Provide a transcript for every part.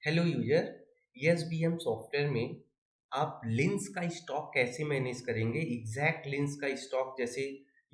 Hello user, ESBM software में आप lens का स्टॉक कैसे मैनेज करेंगे। एग्जैक्ट लेंस का स्टॉक, जैसे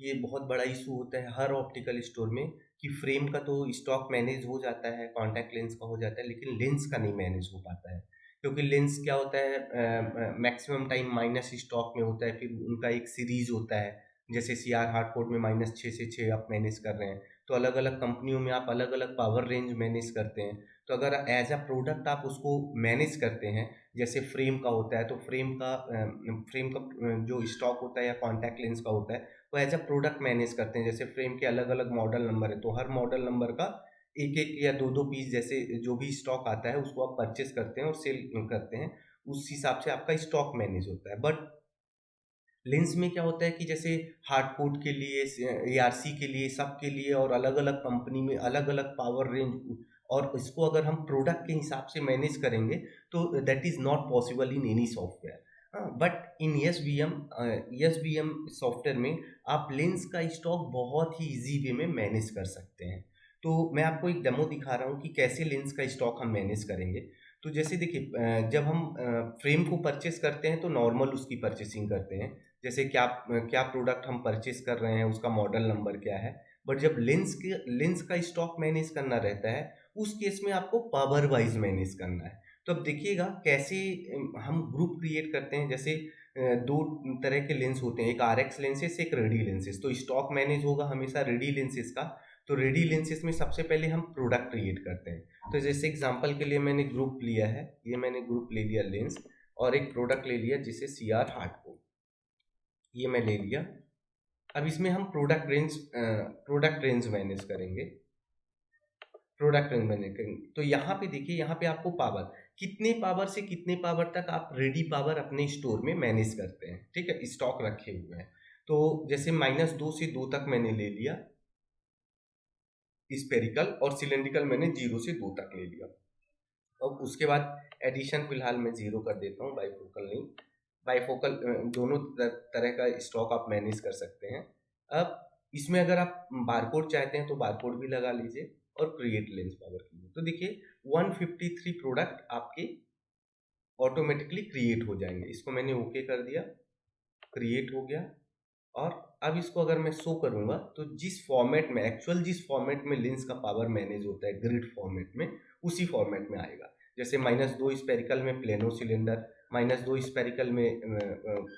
ये बहुत बड़ा इशू होता है हर ऑप्टिकल स्टोर में कि फ्रेम का तो स्टॉक मैनेज हो जाता है, कॉन्टैक्ट लेंस का हो जाता है, लेकिन लेंस का नहीं मैनेज हो पाता है। क्योंकि लेंस क्या होता है, मैक्सिमम टाइम माइनस स्टॉक में होता है, फिर उनका एक सीरीज होता है। जैसे CR हार्डकोड में -6 से 6 आप मैनेज कर रहे हैं, तो अलग अलग कंपनियों में आप अलग अलग पावर रेंज मैनेज करते हैं। तो अगर एज अ प्रोडक्ट आप उसको मैनेज करते हैं, जैसे फ्रेम का होता है, तो फ्रेम का जो स्टॉक होता है या कॉन्टैक्ट लेंस का होता है, वो एज अ प्रोडक्ट मैनेज करते हैं। जैसे फ्रेम के अलग अलग मॉडल नंबर है, तो हर मॉडल नंबर का एक एक या दो दो पीस, जैसे जो भी स्टॉक आता है उसको आप परचेस करते हैं और सेल करते हैं। उस हिसाब से आपका स्टॉक मैनेज होता है। बट लेंस में क्या होता है कि जैसे हार्डकोड के लिए, ARC के लिए, सब के लिए और अलग अलग कंपनी में अलग अलग पावर रेंज, और इसको अगर हम प्रोडक्ट के हिसाब से मैनेज करेंगे तो that is not possible in any software. But in ESBM software में आप लेंस का स्टॉक बहुत ही इजी वे में मैनेज कर सकते हैं। तो मैं आपको एक डेमो दिखा रहा हूँ कि कैसे लेंस का स्टॉक हम मैनेज करेंगे। तो जैसे देखिए, जब हम फ्रेम को परचेस करते हैं तो नॉर्मल उसकी परचेसिंग करते हैं, जैसे क्या क्या प्रोडक्ट हम परचेस कर रहे हैं, उसका मॉडल नंबर क्या है। बट जब लेंस का स्टॉक मैनेज करना रहता है, उस केस में आपको पावर वाइज मैनेज करना है। तो अब देखिएगा कैसे हम ग्रुप क्रिएट करते हैं। जैसे दो तरह के लेंस होते हैं, एक RX लेंसेस, एक रेडी लेंसेस। तो स्टॉक मैनेज होगा हमेशा रेडी लेंसेस का। तो रेडी लेंसेस में सबसे पहले हम प्रोडक्ट क्रिएट करते हैं। तो जैसे एग्जांपल के लिए मैंने ग्रुप लिया है, ये मैंने ग्रुप ले लिया लेंस, और एक प्रोडक्ट ले लिया जिसे CR हार्डकोड, ये मैं ले लिया। अब इसमें हम प्रोडक्ट रेंज मैनेज करेंगे। तो यहाँ पे देखिए, यहाँ पे आपको पावर, कितने पावर से कितने पावर तक आप रेडी पावर अपने स्टोर में मैनेज करते हैं, ठीक है, स्टॉक रखे हुए हैं। तो जैसे -2 से 2 तक मैंने ले लिया स्पेरिकल, और सिलेंड्रिकल मैंने 0 से 2 तक ले लिया। अब उसके बाद एडिशन फिलहाल मैं 0 कर देता हूँ, बाइफोकल नहीं। बाइफोकल दोनों तरह का स्टॉक आप मैनेज कर सकते हैं। अब इसमें अगर आप बारकोड चाहते हैं तो बारकोड भी लगा लीजिए और क्रिएट लेंस पावर कीजिए। तो देखिए 153 प्रोडक्ट आपके ऑटोमेटिकली क्रिएट हो जाएंगे। इसको मैंने ओके कर दिया, क्रिएट हो गया। और अब इसको अगर मैं शो करूंगा तो जिस फॉर्मेट में लेंस का पावर मैनेज होता है, ग्रिड फॉर्मेट में, उसी फॉर्मेट में आएगा। जैसे -2 स्पेरिकल में प्लेनो सिलेंडर, -2 स्पेरिकल में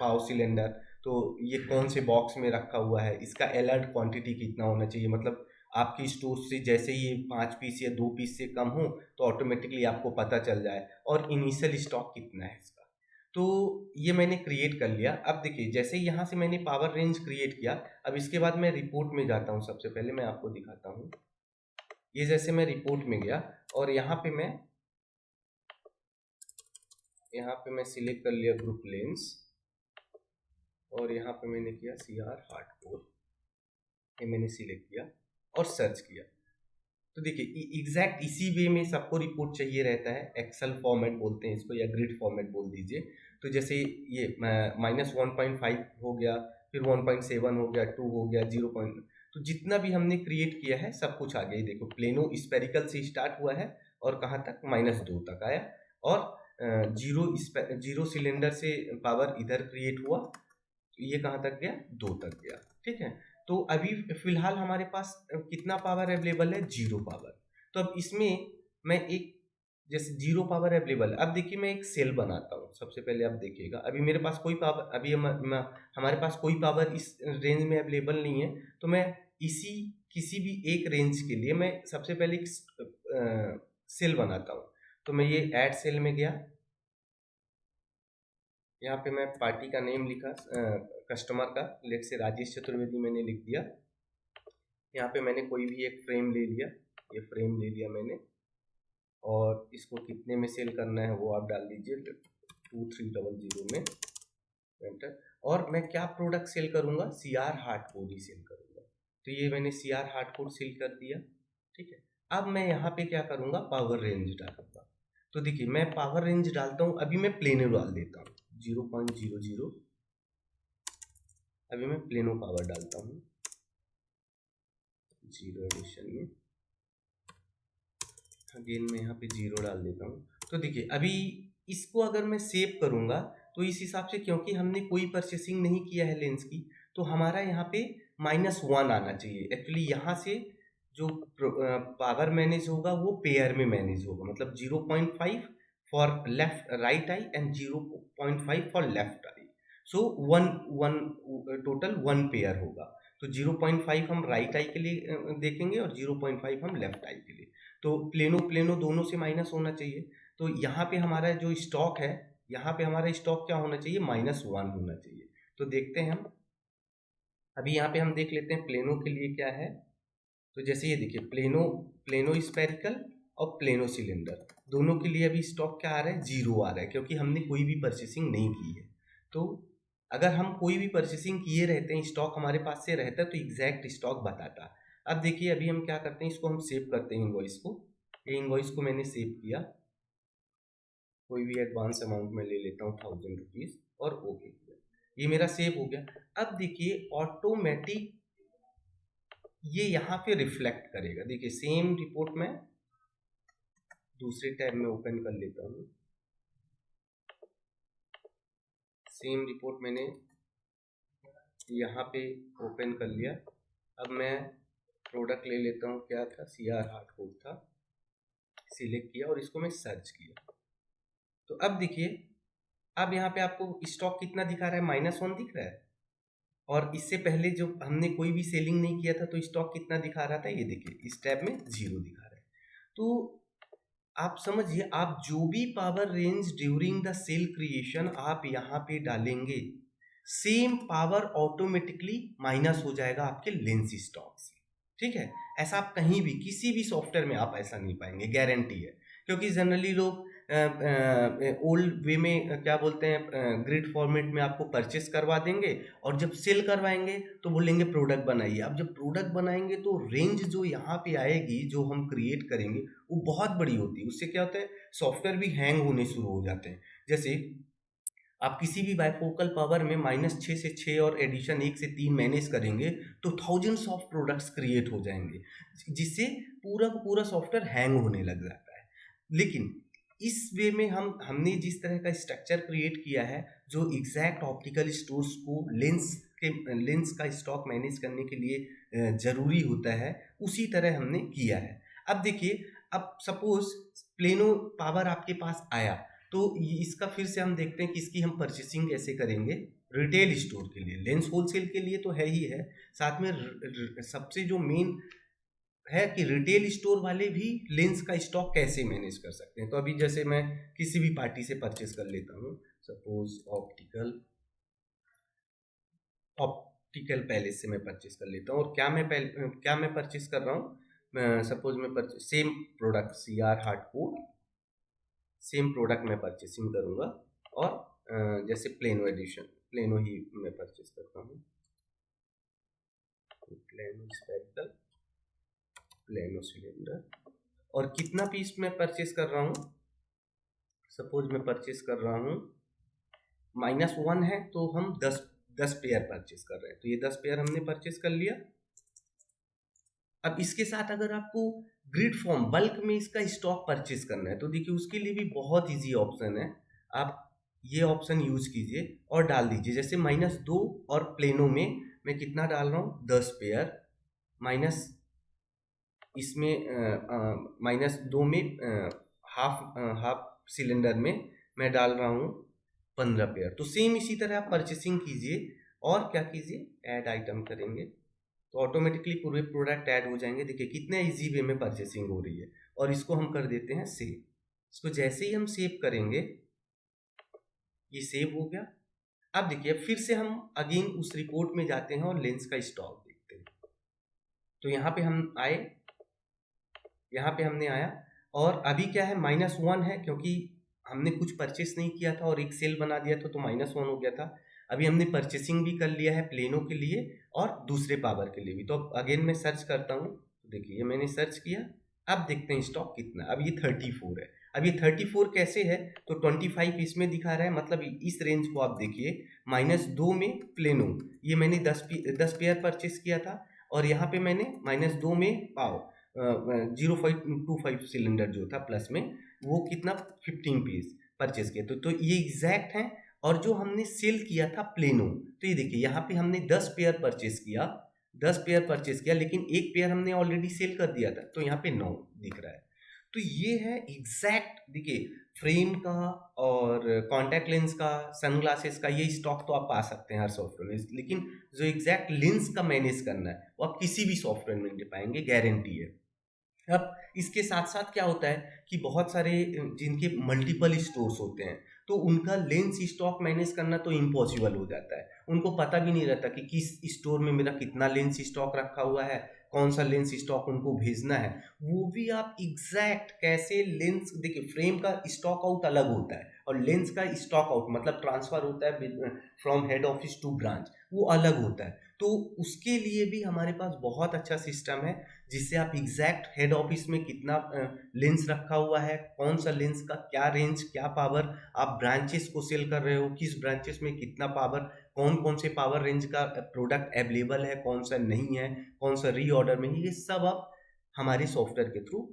पाव सिलेंडर। तो ये कौन से बॉक्स में रखा हुआ है, इसका अलर्ट क्वांटिटी कितना होना चाहिए, मतलब आपकी स्टोर से जैसे ही 5 पीस या 2 पीस से कम हो तो ऑटोमेटिकली आपको पता चल जाए, और इनिशियल स्टॉक कितना है इसका। तो ये मैंने क्रिएट कर लिया। अब देखिए, जैसे यहाँ से मैंने पावर रेंज क्रिएट किया, अब इसके बाद मैं रिपोर्ट में जाता हूँ। सबसे पहले मैं आपको दिखाता हूँ, ये जैसे मैं रिपोर्ट में गया और यहाँ पे मैं सिलेक्ट कर लिया ग्रुप लेंस, और यहाँ पे मैंने किया CR हार्डकोड, ये मैंने सिलेक्ट किया और सर्च किया। तो देखिए एग्जैक्ट इसी वे में सबको रिपोर्ट चाहिए रहता है। एक्सेल फॉर्मेट बोलते हैं इसको, या ग्रिड फॉर्मेट बोल दीजिए। तो जैसे ये -1.5 हो गया, फिर 1.7 हो गया, 2 हो गया, 0 पॉइंट, तो जितना भी हमने क्रिएट किया है सब कुछ आ गया। ये देखो प्लेनो स्पेरिकल से स्टार्ट हुआ है और कहाँ तक, -2 तक आया। और जीरो सिलेंडर से पावर इधर क्रिएट हुआ, तो ये कहाँ तक गया, 2 तक गया, ठीक है। तो अभी फिलहाल हमारे पास कितना पावर अवेलेबल है, 0 पावर। तो अब इसमें मैं एक, जैसे 0 पावर अवेलेबल है, अब देखिए मैं एक सेल बनाता हूँ। सबसे पहले आप देखिएगा, अभी मेरे पास कोई पावर, अभी हमारे पास कोई पावर इस रेंज में अवेलेबल नहीं है। तो मैं किसी भी एक रेंज के लिए मैं सबसे पहले एक सेल बनाता हूँ। तो मैं ये ऐड सेल में गया, यहाँ पे मैं पार्टी का नेम लिखा, कस्टमर का, लेट से राजेश चतुर्वेदी मैंने लिख दिया। यहाँ पे मैंने कोई भी एक फ्रेम ले लिया, ये फ्रेम ले लिया मैंने, और इसको कितने में सेल करना है वो आप डाल दीजिए, 2300 में एंटर। और मैं क्या प्रोडक्ट सेल करूँगा, CR हार्डकोड ही सेल करूँगा। तो ये मैंने CR हार्डकोड सेल कर दिया, ठीक है। अब मैं यहाँ पे क्या करूँगा, पावर रेंज डालूंगा। तो देखिए मैं पावर रेंज डालता हूँ, अभी मैं प्लेनो डाल देता हूँ 0.00। अभी मैं प्लेनो पावर डालता हूँ 0 एडिशन में, अगेन मैं यहाँ पे 0 डाल देता हूँ। तो देखिए अभी इसको अगर मैं सेव करूँगा तो इस हिसाब से, क्योंकि हमने कोई परचेसिंग नहीं किया है लेंस की, तो हमारा यहाँ पे -1 आना चाहिए। एक्चुअली यहाँ से जो पावर मैनेज होगा वो पेयर में मैनेज होगा, मतलब 0.5 for left right I and 0.5 for left I. So one one total 1 pair होगा। तो 0.5 हम राइट आई के लिए देखेंगे और 0.5 हम लेफ्ट आई के लिए। तो प्लेनो प्लेनो दोनों से माइनस होना चाहिए। तो यहाँ पे हमारा जो स्टॉक है, यहाँ पे हमारा स्टॉक क्या होना चाहिए, -1 होना चाहिए। तो देखते हैं हम, अभी यहाँ पे हम देख लेते हैं प्लेनो के लिए क्या है। तो जैसे ये देखिए प्लेनो स्पेरिकल और प्लेनो सिलेंडर, दोनों के लिए अभी स्टॉक क्या आ रहा है, 0 आ रहा है, क्योंकि हमने कोई भी परचेसिंग नहीं की है। तो अगर हम कोई भी परचेसिंग किए रहते हैं, स्टॉक हमारे पास से रहता है, तो एग्जैक्ट स्टॉक बताता। अब देखिए अभी हम क्या करते हैं, इसको हम सेव करते हैं इनवॉइस को। ये इनवॉइस को मैंने सेव किया, कोई भी एडवांस अमाउंट में ले लेता हूँ 1000 रुपीज़ और ओके किया, ये मेरा सेव हो गया। अब देखिए ऑटोमेटिक ये यहाँ पे रिफ्लेक्ट करेगा। देखिए सेम रिपोर्ट में दूसरे टैब में ओपन कर लेता हूँ। सेम रिपोर्ट मैंने यहाँ पे ओपन कर लिया। अब मैं प्रोडक्ट ले लेता हूँ, क्या था, CR हार्डकोर था, सिलेक्ट किया और इसको मैं सर्च किया। तो अब देखिए, अब यहाँ पे आपको स्टॉक कितना दिखा रहा है, -1 दिख रहा है। और इससे पहले जो हमने कोई भी सेलिंग नहीं किया था तो स्टॉक कितना दिखा रहा था, ये देखिए इस टैब में 0 दिखा रहा है। तो आप समझिए, आप जो भी power range during the cell creation आप यहाँ पे डालेंगे, सेम पावर ऑटोमेटिकली माइनस हो जाएगा आपके लेंस स्टॉक से। ठीक है, ऐसा आप कहीं भी किसी भी सॉफ्टवेयर में आप ऐसा नहीं पाएंगे, गारंटी है। क्योंकि जनरली लोग ओल्ड वे में क्या बोलते हैं, ग्रिड फॉर्मेट में आपको परचेस करवा देंगे और जब सेल करवाएंगे तो बोलेंगे प्रोडक्ट बनाइए। अब जब प्रोडक्ट बनाएंगे तो रेंज जो यहाँ पे आएगी, जो हम क्रिएट करेंगे, वो बहुत बड़ी होती है। उससे क्या होता है, सॉफ्टवेयर भी हैंग होने शुरू हो जाते हैं। जैसे आप किसी भी बाइफोकल पावर में -6 से 6 और एडिशन 1 से 3 मैनेज करेंगे तो थाउजेंड्स ऑफ प्रोडक्ट्स क्रिएट हो जाएंगे, जिससे पूरा का पूरा सॉफ्टवेयर हैंग होने लग जाता है। लेकिन इस वे में हमने जिस तरह का स्ट्रक्चर क्रिएट किया है, जो एग्जैक्ट ऑप्टिकल स्टोर्स को लेंस का स्टॉक मैनेज करने के लिए जरूरी होता है, उसी तरह हमने किया है। अब देखिए, अब सपोज प्लेनो पावर आपके पास आया, तो इसका फिर से हम देखते हैं कि इसकी हम परचेसिंग कैसे करेंगे। रिटेल स्टोर के लिए, लेंस होलसेल के लिए तो है ही है, साथ में सबसे जो मेन है कि रिटेल स्टोर वाले भी लेंस का स्टॉक कैसे मैनेज कर सकते हैं। तो अभी जैसे मैं किसी भी पार्टी से परचेस कर लेता हूँ, सपोज ऑप्टिकल पैलेस से मैं परचेस कर लेता हूँ, और क्या मैं परचेस कर रहा हूँ, सपोज मैं same product CR hardcore, same product मैं परचेसिंग करूँगा, और जैसे प्लेनो एडिशन, प्लेनो ही मैं परचेस करता हूँ, प्लेनो स्पेरिकल, प्लेनो सिलेंडर, और कितना पीस मैं परचेस कर रहा हूँ, सपोज मैं परचेस कर रहा हूँ -1 है, तो हम 10 पेयर परचेस कर रहे हैं, तो ये 10 पेयर हमने परचेस कर लिया। अब इसके साथ अगर आपको ग्रिड फॉर्म बल्क में इसका स्टॉक परचेस करना है, तो देखिए उसके लिए भी बहुत इजी ऑप्शन है। आप ये ऑप्शन यूज कीजिए और डाल दीजिए, जैसे -2 और प्लेनो में मैं कितना डाल रहा हूँ, 10 पेयर, माइनस इसमें -2 में हाफ सिलेंडर में मैं डाल रहा हूँ 15 पेयर। तो सेम इसी तरह आप परचेसिंग कीजिए, और क्या कीजिए, ऐड आइटम करेंगे तो ऑटोमेटिकली पूरे प्रोडक्ट ऐड हो जाएंगे। देखिए कितने इजी वे में परचेसिंग हो रही है। और इसको हम कर देते हैं सेव। इसको जैसे ही हम सेव करेंगे, ये सेव हो गया। अब देखिए फिर से हम अगेन उस रिपोर्ट में जाते हैं और लेंस का स्टॉक देखते हैं। तो यहाँ पे हम आए, यहाँ पे हमने आया, और अभी क्या है, -1 है, क्योंकि हमने कुछ परचेस नहीं किया था और एक सेल बना दिया था, तो -1 हो गया था। अभी हमने परचेसिंग भी कर लिया है प्लेनो के लिए और दूसरे पावर के लिए भी। तो अगेन मैं सर्च करता हूँ, तो देखिए ये मैंने सर्च किया। अब देखते हैं स्टॉक कितना। अब ये 34 है। अब ये 34 कैसे है, तो 25 इसमें दिखा रहा है, मतलब इस रेंज को आप देखिए। -2 में प्लेनो, ये मैंने 10 पेयर परचेस किया था, और यहाँ पे मैंने -2 में 0.25 सिलेंडर जो था प्लस में, वो कितना 15 पीस परचेज किया, तो ये एग्जैक्ट है। और जो हमने सेल किया था प्लेनो, तो ये देखिए यहाँ पे हमने 10 पेयर परचेज किया, 10 पेयर परचेज किया, लेकिन एक पेयर हमने ऑलरेडी सेल कर दिया था, तो यहाँ पे 9 दिख रहा है। तो ये है एग्जैक्ट, देखिए फ्रेम का और कॉन्टैक्ट लेंस का, सनग्लासेस का, ये स्टॉक तो आप पा सकते हैं हर सॉफ्टवेयर में, लेकिन जो एग्जैक्ट लेंस का मैनेज करना है वो आप किसी भी सॉफ्टवेयर में नहीं पाएंगे, गारंटी है। अब इसके साथ साथ क्या होता है कि बहुत सारे जिनके मल्टीपल स्टोर्स होते हैं, तो उनका लेंस स्टॉक मैनेज करना तो इम्पॉसिबल हो जाता है। उनको पता भी नहीं रहता कि किस स्टोर में मेरा कितना लेंस स्टॉक रखा हुआ है, कौन सा लेंस स्टॉक उनको भेजना है। वो भी आप एग्जैक्ट कैसे लेंस, देखिए फ्रेम का स्टॉक आउट अलग होता है और लेंस का स्टॉक आउट मतलब ट्रांसफर होता है from head office to branch, वो अलग होता है। तो उसके लिए भी हमारे पास बहुत अच्छा सिस्टम है, जिससे आप एग्जैक्ट हेड ऑफिस में कितना लेंस रखा हुआ है, कौन सा लेंस का क्या रेंज, क्या पावर, आप ब्रांचेस को सेल कर रहे हो, किस ब्रांचेस में कितना पावर, कौन कौन से पावर रेंज का प्रोडक्ट अवेलेबल है, कौन सा नहीं है, कौन सा रीऑर्डर में है, ये सब आप हमारे सॉफ्टवेयर के थ्रू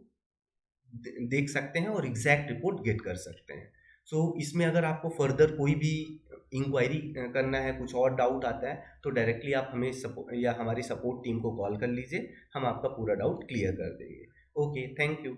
देख सकते हैं और एग्जैक्ट रिपोर्ट गेट कर सकते हैं। सो इसमें अगर आपको फर्दर कोई भी इंक्वायरी करना है, कुछ और डाउट आता है, तो डायरेक्टली आप हमें या हमारी सपोर्ट टीम को कॉल कर लीजिए, हम आपका पूरा डाउट क्लियर कर देंगे। Okay, thank you.